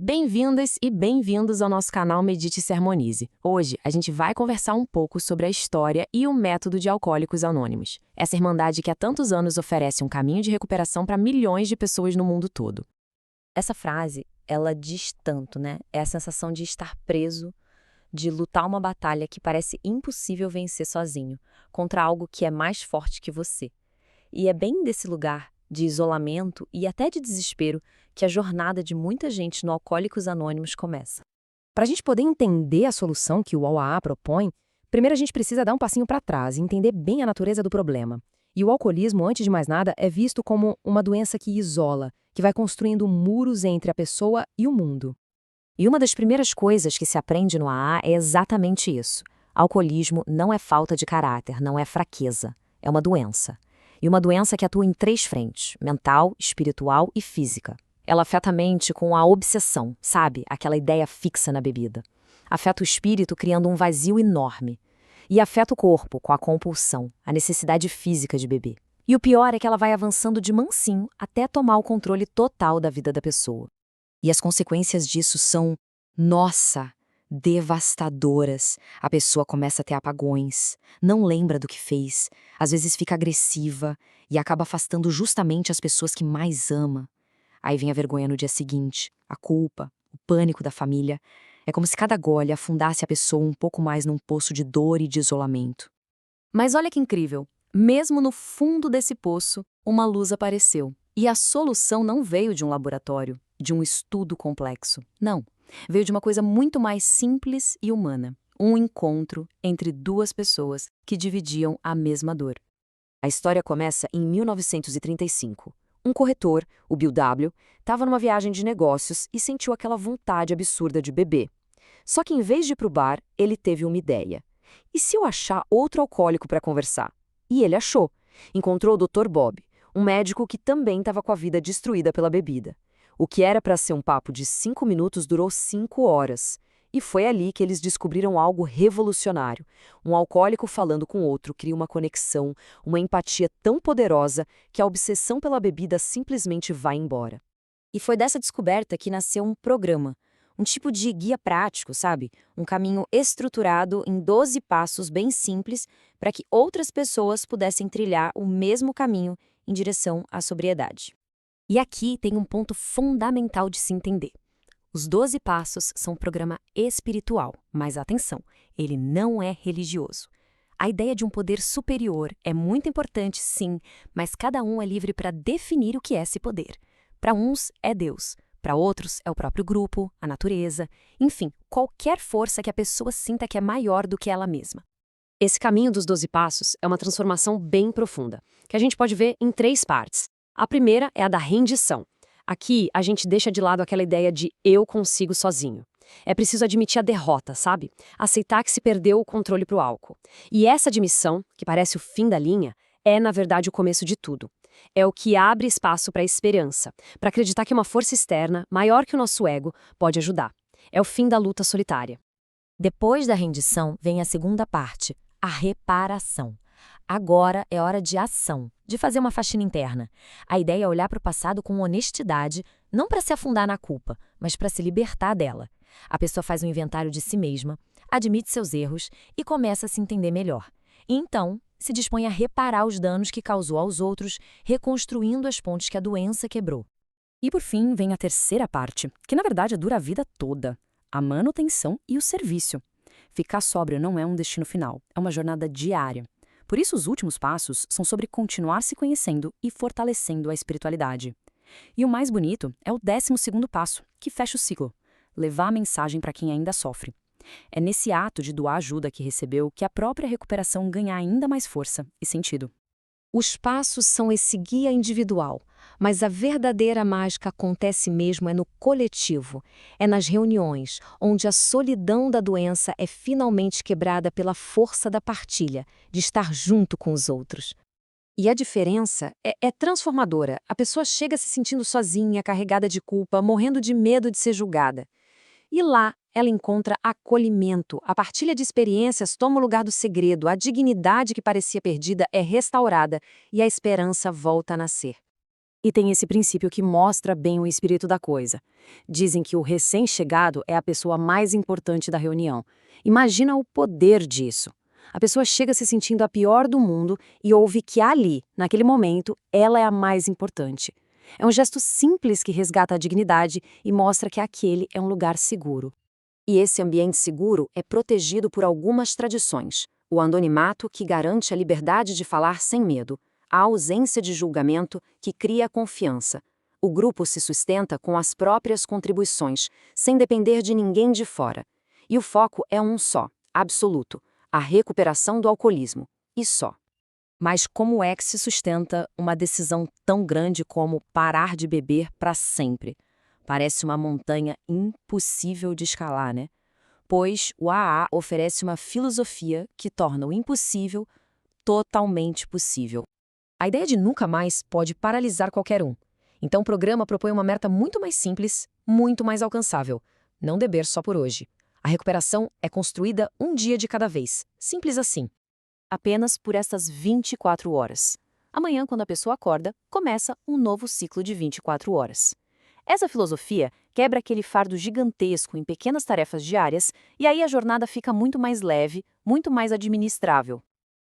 Bem-vindas e bem-vindos ao nosso canal Medite e se Harmonize. Hoje a gente vai conversar um pouco sobre a história e o método de Alcoólicos Anônimos. Essa irmandade que há tantos anos oferece um caminho de recuperação para milhões de pessoas no mundo todo. Essa frase, ela diz tanto, né? É a sensação de estar preso, de lutar uma batalha que parece impossível vencer sozinho, contra algo que é mais forte que você. E é bem desse lugar de isolamento e até de desespero que a jornada de muita gente no Alcoólicos Anônimos começa. Para a gente poder entender a solução que o AAA propõe, primeiro a gente precisa dar um passinho para trás e entender bem a natureza do problema. E o alcoolismo, antes de mais nada, é visto como uma doença que isola, que vai construindo muros entre a pessoa e o mundo. E uma das primeiras coisas que se aprende no AA é exatamente isso. Alcoolismo não é falta de caráter, não é fraqueza, é uma doença. E uma doença que atua em 3 frentes: mental, espiritual e física. Ela afeta a mente com a obsessão, sabe? Aquela ideia fixa na bebida. Afeta o espírito criando um vazio enorme. E afeta o corpo com a compulsão, a necessidade física de beber. E o pior é que ela vai avançando de mansinho até tomar o controle total da vida da pessoa. E as consequências disso são, nossa, devastadoras. A pessoa começa a ter apagões, não lembra do que fez, às vezes fica agressiva e acaba afastando justamente as pessoas que mais ama. Aí vem a vergonha no dia seguinte, a culpa, o pânico da família. É como se cada gole afundasse a pessoa um pouco mais num poço de dor e de isolamento. Mas olha que incrível, mesmo no fundo desse poço, uma luz apareceu. E a solução não veio de um laboratório, de um estudo complexo. Não, veio de uma coisa muito mais simples e humana. Um encontro entre 2 pessoas que dividiam a mesma dor. A história começa em 1935. Um corretor, o Bill W., estava numa viagem de negócios e sentiu aquela vontade absurda de beber. Só que em vez de ir para o bar, ele teve uma ideia. E se eu achar outro alcoólico para conversar? E ele achou. Encontrou o Dr. Bob, um médico que também estava com a vida destruída pela bebida. O que era para ser um papo de 5 minutos durou 5 horas. E foi ali que eles descobriram algo revolucionário. Um alcoólico falando com outro cria uma conexão, uma empatia tão poderosa que a obsessão pela bebida simplesmente vai embora. E foi dessa descoberta que nasceu um programa, um tipo de guia prático, sabe? Um caminho estruturado em 12 passos bem simples para que outras pessoas pudessem trilhar o mesmo caminho em direção à sobriedade. E aqui tem um ponto fundamental de se entender. Os 12 passos são um programa espiritual, mas atenção, ele não é religioso. A ideia de um poder superior é muito importante, sim, mas cada um é livre para definir o que é esse poder. Para uns é Deus, para outros é o próprio grupo, a natureza, enfim, qualquer força que a pessoa sinta que é maior do que ela mesma. Esse caminho dos 12 passos é uma transformação bem profunda, que a gente pode ver em 3 partes. A primeira é a da rendição. Aqui, a gente deixa de lado aquela ideia de eu consigo sozinho. É preciso admitir a derrota, sabe? Aceitar que se perdeu o controle para o álcool. E essa admissão, que parece o fim da linha, é, na verdade, o começo de tudo. É o que abre espaço para a esperança, para acreditar que uma força externa, maior que o nosso ego, pode ajudar. É o fim da luta solitária. Depois da rendição vem a segunda parte, a reparação. Agora é hora de ação, de fazer uma faxina interna. A ideia é olhar para o passado com honestidade, não para se afundar na culpa, mas para se libertar dela. A pessoa faz um inventário de si mesma, admite seus erros e começa a se entender melhor. E então, se dispõe a reparar os danos que causou aos outros, reconstruindo as pontes que a doença quebrou. E por fim vem a terceira parte, que na verdade dura a vida toda: a manutenção e o serviço. Ficar sóbrio não é um destino final, é uma jornada diária. Por isso, os últimos passos são sobre continuar se conhecendo e fortalecendo a espiritualidade. E o mais bonito é o 12º passo, que fecha o ciclo: levar a mensagem para quem ainda sofre. É nesse ato de doar a ajuda que recebeu que a própria recuperação ganha ainda mais força e sentido. Os passos são esse guia individual, mas a verdadeira mágica acontece mesmo é no coletivo, é nas reuniões, onde a solidão da doença é finalmente quebrada pela força da partilha, de estar junto com os outros. E a diferença é transformadora. A pessoa chega se sentindo sozinha, carregada de culpa, morrendo de medo de ser julgada. E lá ela encontra acolhimento, a partilha de experiências toma o lugar do segredo, a dignidade que parecia perdida é restaurada e a esperança volta a nascer. E tem esse princípio que mostra bem o espírito da coisa. Dizem que o recém-chegado é a pessoa mais importante da reunião. Imagina o poder disso. A pessoa chega se sentindo a pior do mundo e ouve que ali, naquele momento, ela é a mais importante. É um gesto simples que resgata a dignidade e mostra que aquele é um lugar seguro. E esse ambiente seguro é protegido por algumas tradições. O anonimato, que garante a liberdade de falar sem medo. A ausência de julgamento, que cria confiança. O grupo se sustenta com as próprias contribuições, sem depender de ninguém de fora. E o foco é um só, absoluto: a recuperação do alcoolismo. E só. Mas como é que se sustenta uma decisão tão grande como parar de beber para sempre? Parece uma montanha impossível de escalar, né? Pois o AA oferece uma filosofia que torna o impossível totalmente possível. A ideia de nunca mais pode paralisar qualquer um. Então o programa propõe uma meta muito mais simples, muito mais alcançável: não beber só por hoje. A recuperação é construída um dia de cada vez. Simples assim. Apenas por estas 24 horas. Amanhã, quando a pessoa acorda, começa um novo ciclo de 24 horas. Essa filosofia quebra aquele fardo gigantesco em pequenas tarefas diárias e aí a jornada fica muito mais leve, muito mais administrável.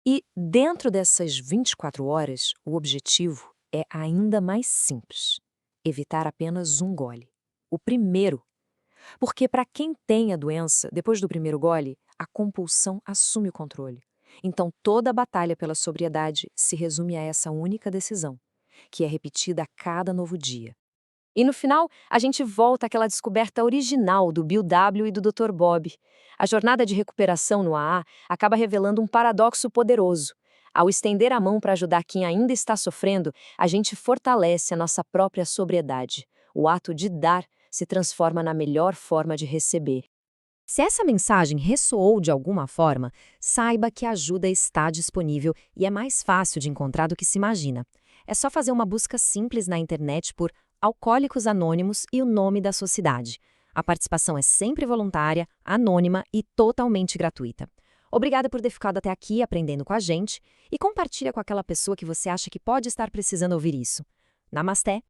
E dentro dessas 24 horas, o objetivo é ainda mais simples: evitar apenas um gole. O primeiro. Porque para quem tem a doença, depois do primeiro gole, a compulsão assume o controle. Então toda a batalha pela sobriedade se resume a essa única decisão, que é repetida a cada novo dia. E no final, a gente volta àquela descoberta original do Bill W. e do Dr. Bob. A jornada de recuperação no AA acaba revelando um paradoxo poderoso. Ao estender a mão para ajudar quem ainda está sofrendo, a gente fortalece a nossa própria sobriedade. O ato de dar se transforma na melhor forma de receber. Se essa mensagem ressoou de alguma forma, saiba que a ajuda está disponível e é mais fácil de encontrar do que se imagina. É só fazer uma busca simples na internet por Alcoólicos Anônimos e o nome da sua cidade. A participação é sempre voluntária, anônima e totalmente gratuita. Obrigada por ter ficado até aqui aprendendo com a gente e compartilha com aquela pessoa que você acha que pode estar precisando ouvir isso. Namasté!